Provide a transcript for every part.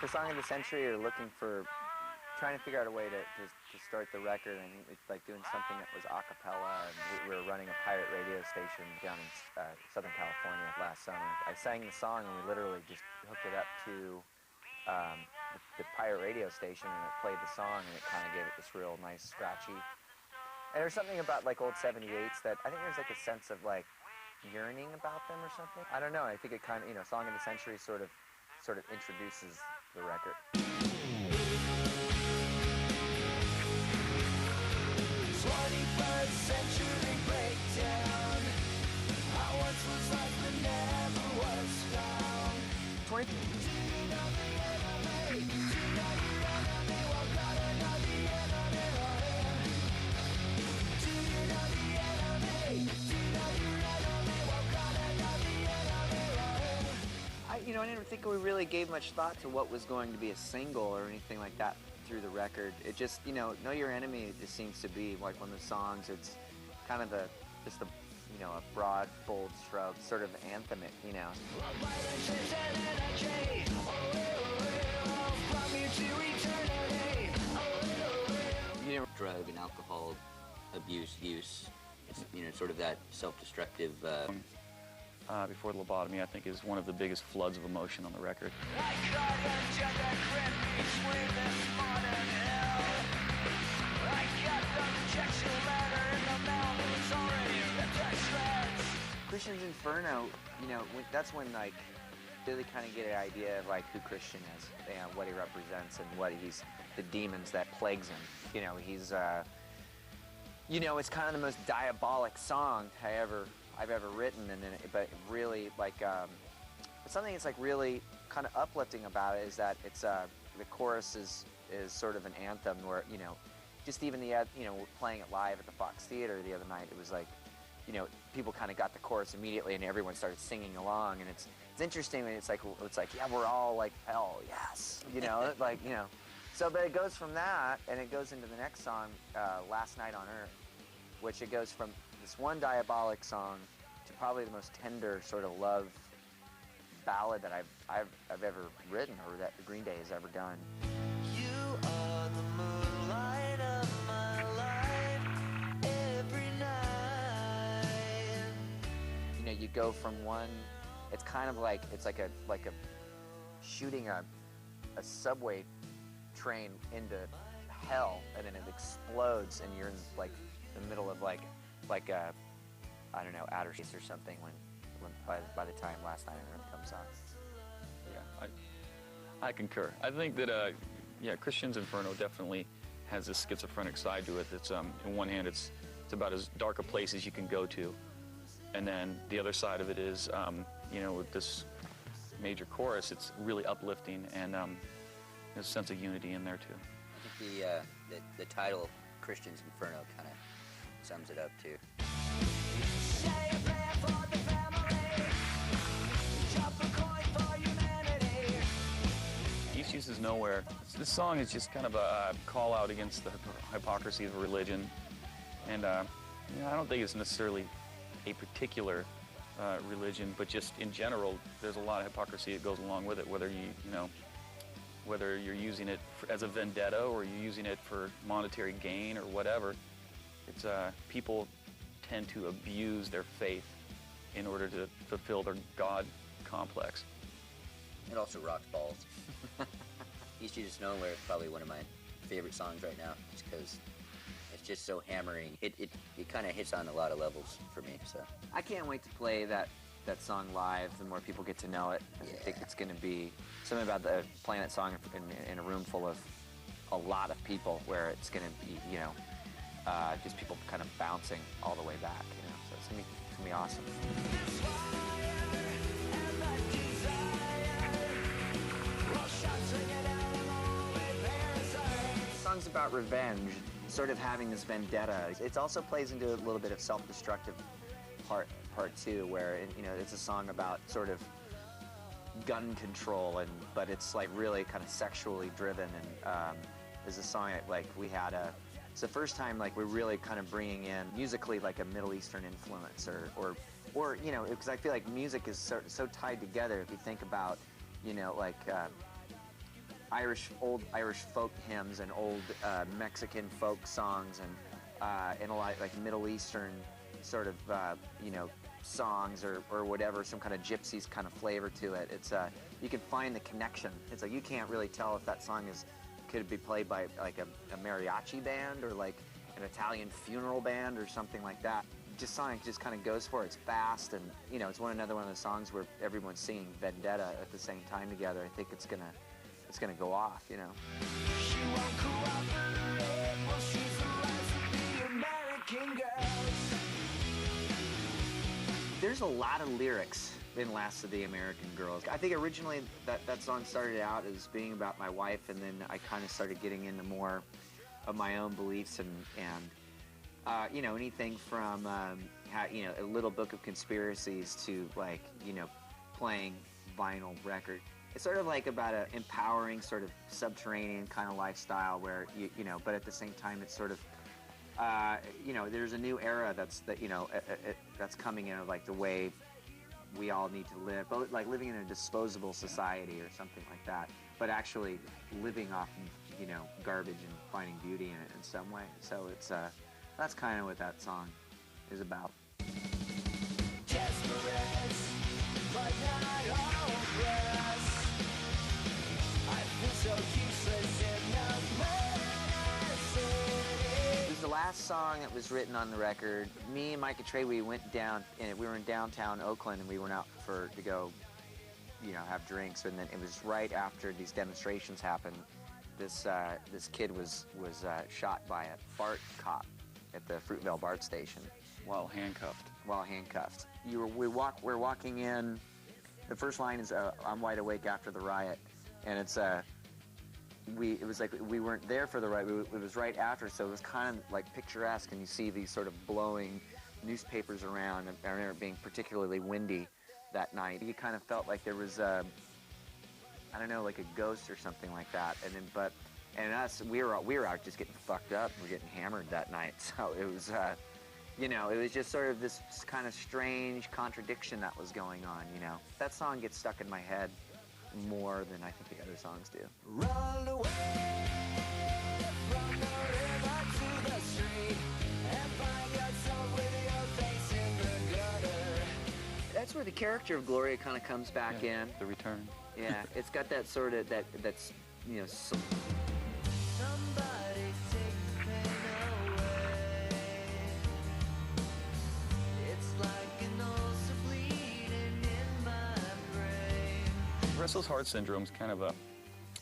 Song of the Century are looking for, trying to figure out a way to start the record, and it's like doing something that was a cappella, and we were running a pirate radio station down in Southern California last summer. I sang the song, and we literally just hooked it up to the pirate radio station, and it played the song, and it kind of gave it this real nice, scratchy. And there's something about like old 78s that I think there's like a sense of like yearning about them or something. I don't know. I think it kind of, Song of the Century sort of introduces the record. 21st century breakdown. I once was like but never was found. 20. Do you know the enemy? Do you know your enemy? Well, gotta know the enemy. Do you know the enemy? Do you know your enemy? Well, gotta know the enemy. I didn't think we really gave much thought to what was going to be a single or anything like that through the record. It just, Know Your Enemy, it just seems to be like one of the songs. It's kind of a broad, bold stroke, sort of anthemic, Drug and alcohol abuse, use, it's, sort of that self-destructive. Before the Lobotomy, I think, is one of the biggest floods of emotion on the record. Christian's Inferno, that's when like really kind of get an idea of like who Christian is, what he represents, and what the demons that plagues him. He's it's kind of the most diabolic song I've ever written, but really like something that's like really kind of uplifting about it is that it's the chorus is sort of an anthem where just even the playing it live at the Fox Theater the other night, it was like people kind of got the chorus immediately and everyone started singing along, and it's interesting when it's like yeah, we're all like hell yes, so but it goes from that and it goes into the next song, Last Night on Earth, which it goes from this one diabolic song to probably the most tender sort of love ballad that I've ever written, or that Green Day has ever done. You are the moonlight of my life every night. You go from one, it's kind of like it's like a shooting a subway train into hell, and then it explodes, and you're in like the middle of like a, I don't know, outer space or something when by the time Last Night on Earth comes on. Yeah, I concur. I think that Christian's Inferno definitely has this schizophrenic side to it. That's in one hand it's about as dark a place as you can go to, and then the other side of it is with this major chorus, it's really uplifting, and there's a sense of unity in there too. I think the title Christian's Inferno kind of sums it up too. East Uses Nowhere. This song is just kind of a call out against the hypocrisy of religion, and I don't think it's necessarily a particular religion, but just in general, there's a lot of hypocrisy that goes along with it. Whether whether you're using it as a vendetta or you're using it for monetary gain or whatever, it's people tend to abuse their faith in order to fulfill their God complex. It also rocks balls. East Uses Nowhere is probably one of my favorite songs right now, just because it's just so hammering. It kind of hits on a lot of levels for me. So I can't wait to play that song live. The more people get to know it, yeah. I think it's going to be something about playing that song in a room full of a lot of people, where it's going to be just people kind of bouncing all the way back. So it's going to be awesome. The song's about revenge, sort of having this vendetta. It also plays into a little bit of self-destructive part too, where it's a song about sort of gun control, but it's like really kind of sexually driven, and there's a song like we had it's the first time like we're really kind of bringing in musically like a Middle Eastern influence, or because I feel like music is so tied together. If you think about like old Irish folk hymns and old Mexican folk songs and a lot like Middle Eastern sort of songs or whatever, some kind of gypsies kind of flavor to it. It's you can find the connection. It's like you can't really tell if that song could be played by like a mariachi band or like an Italian funeral band or something like that. Just song just kind of goes for it. It's fast, and it's another one of the songs where everyone's singing Vendetta at the same time together. I think it's gonna go off. She won't cooperate. Well, she's the rise of the American girls. There's a lot of lyrics in Last of the American Girls. I think originally that song started out as being about my wife, and then I kind of started getting into more of my own beliefs and anything from a little book of conspiracies to like playing vinyl record. It's sort of like about an empowering sort of subterranean kind of lifestyle where but at the same time it's sort of there's a new era that's coming in of like the way we all need to live, but like living in a disposable society or something like that, but actually living off garbage and finding beauty in it in some way. So it's that's kind of what that song is about. Desperate, but not hopeless. I feel so useless in the city. It was the last song that was written on the record. Me and Micah Trey, we went down, and we were in downtown Oakland, and we went out to go, have drinks, and then it was right after these demonstrations happened. This kid was shot by a BART cop at the Fruitvale BART station While handcuffed. We're walking in. The first line is "I'm wide awake after the riot," and it's it was like we weren't there for the riot. It was right after, so it was kind of like picturesque, and you see these sort of blowing newspapers around. And I remember it being particularly windy that night. You kind of felt like there was like a ghost or something like that. And us, we were out just getting fucked up. We were getting hammered that night. So it was, it was just sort of this kind of strange contradiction that was going on. That song gets stuck in my head more than I think the other songs do. Run away from the river to the street and find yourself with your face in the gutter. That's where the character of Gloria kind of comes back in. The return. Yeah, it's got that sort of that's Somebody take the pain away. It's like an ulcer bleeding in my brain. Restless Heart Syndrome is kind of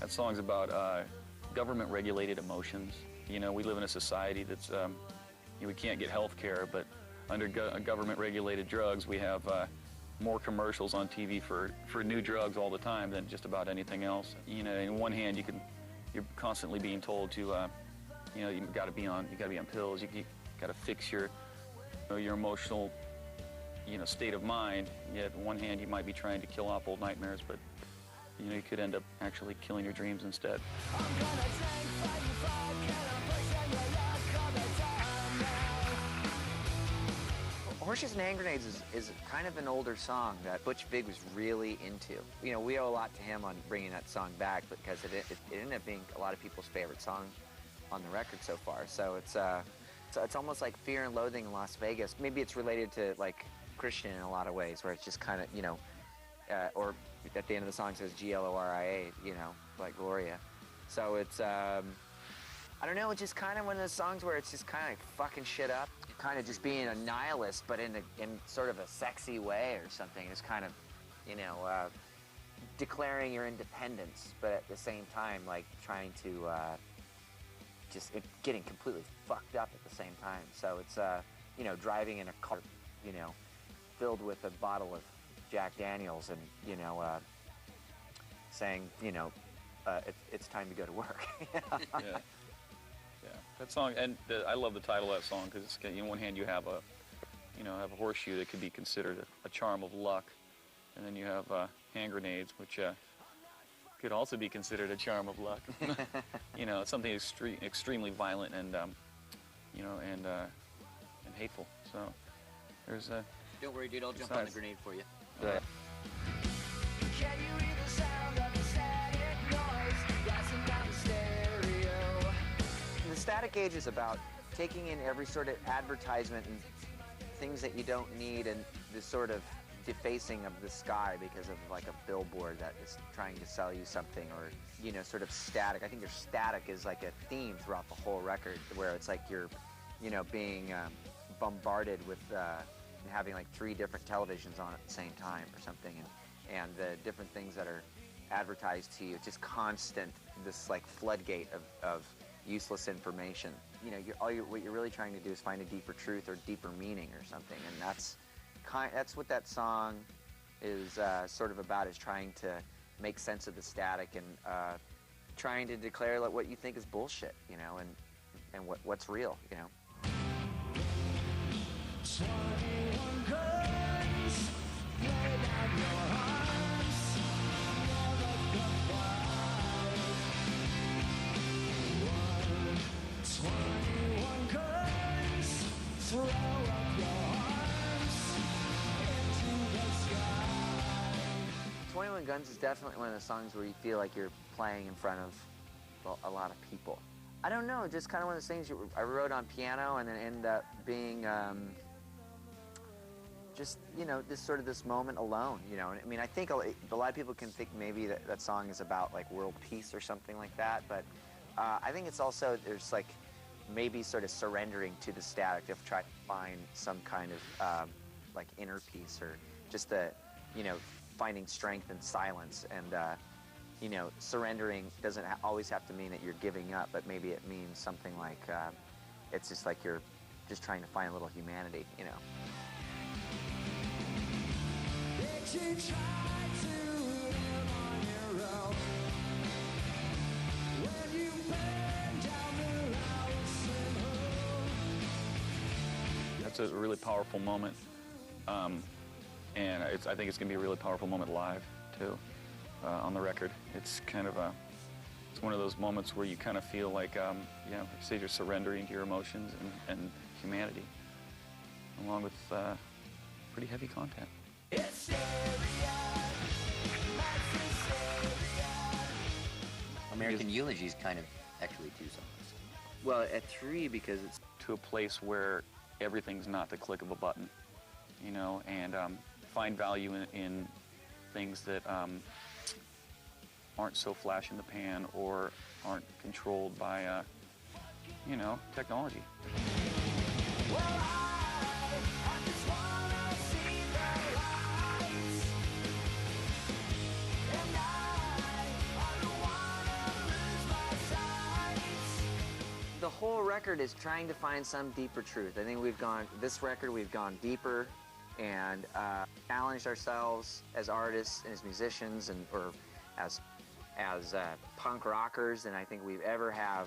that song's about government-regulated emotions. We live in a society that's, we can't get health care, but under government-regulated drugs, we have more commercials on TV for new drugs all the time than just about anything else. In one hand, you're constantly being told to, you got to be on pills. You got to fix your emotional, state of mind. Yet, on one hand, you might be trying to kill off old nightmares, but you could end up actually killing your dreams instead. I'm gonna tank, fight and fight, get a place and your luck all the time now. Horseshoes and Hand Grenades is kind of an older song that Butch Vig was really into. We owe a lot to him on bringing that song back because it ended up being a lot of people's favorite song on the record so far. So it's almost like Fear and Loathing in Las Vegas. Maybe it's related to like Christian in a lot of ways, where it's just kind of or at the end of the song says Gloria, like Gloria. So it's I don't know. It's just kind of one of those songs where it's just kind of like fucking shit up. Kind of just being a nihilist, but in sort of a sexy way or something. It's kind of, declaring your independence, but at the same time, like trying to getting completely fucked up at the same time. So it's, driving in a car, filled with a bottle of Jack Daniels and, saying, it's time to go to work. Yeah. That song, and I love the title of that song because in one hand you have a horseshoe that could be considered a charm of luck, and then you have hand grenades, which could also be considered a charm of luck. It's something extremely violent and and hateful. So there's a. Don't worry, dude. I'll jump on the grenade for you. Good. Can you hear the sound of the static noise? That's Static Age is about taking in every sort of advertisement and things that you don't need and this sort of defacing of the sky because of like a billboard that is trying to sell you something, or, you know, sort of static. I think there's static is like a theme throughout the whole record, where it's like you're, you know, being bombarded with having like 3 different televisions on at the same time or something, and the different things that are advertised to you. It's just constant, this like floodgate of useless information. You know, what you're really trying to do is find a deeper truth or deeper meaning or something, and that's what that song is sort of about, is trying to make sense of the static and trying to declare like what you think is bullshit, you know, and what's real, you know. 21 guns, lay down your arms, never goodbye. 21 guns, throw up your arms into the sky. 21 Guns is definitely one of the songs where you feel like you're playing in front of a lot of people. I don't know, just kind of one of those things I wrote on piano and then ended up being just, you know, this moment alone, you know. And I mean, I think a lot of people can think maybe that song is about like world peace or something like that, but I think it's also, there's like maybe sort of surrendering to the static to try to find some kind of like inner peace, or just the, you know, finding strength in silence. And you know, surrendering doesn't always have to mean that you're giving up, but maybe it means something like it's just like you're just trying to find a little humanity, you know. Did you try to live on your own? When you burned down the house and home. That's a really powerful moment, and I think it's going to be a really powerful moment live, too, on the record. It's kind of it's one of those moments where you kind of feel like, you know, like you say, you're surrendering to your emotions and humanity, along with pretty heavy content. American Eulogy is kind of actually 2 songs. Well, at 3, because it's To a place where everything's not the click of a button, you know, and find value in things that aren't so flash in the pan or aren't controlled by, you know, technology. Well, I just wanna see the lights, and I don't wanna lose my sight. the whole record is trying to find some deeper truth. I think this record we've gone deeper and challenged ourselves as artists and as musicians or as punk rockers than I think we've ever have.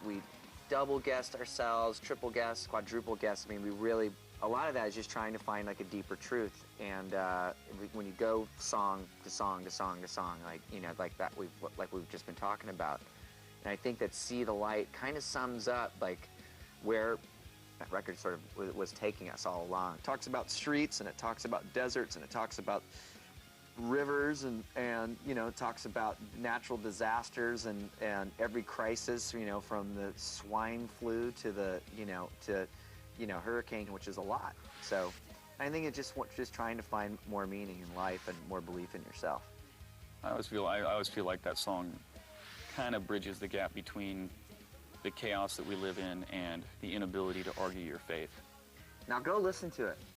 We double guessed ourselves, triple guessed, quadruple guessed. I mean, a lot of that is just trying to find like a deeper truth. And when you go song to song to song to song, like, you know, like we've just been talking about. And I think that See the Light kind of sums up like where that record sort of was taking us all along. It talks about streets, and it talks about deserts, and it talks about rivers, and you know, it talks about natural disasters and every crisis, you know, from the swine flu to the, you know, hurricane, which is a lot. So I think it's just trying to find more meaning in life and more belief in yourself. I always feel like that song kind of bridges the gap between the chaos that we live in and the inability to argue your faith. Now go listen to it.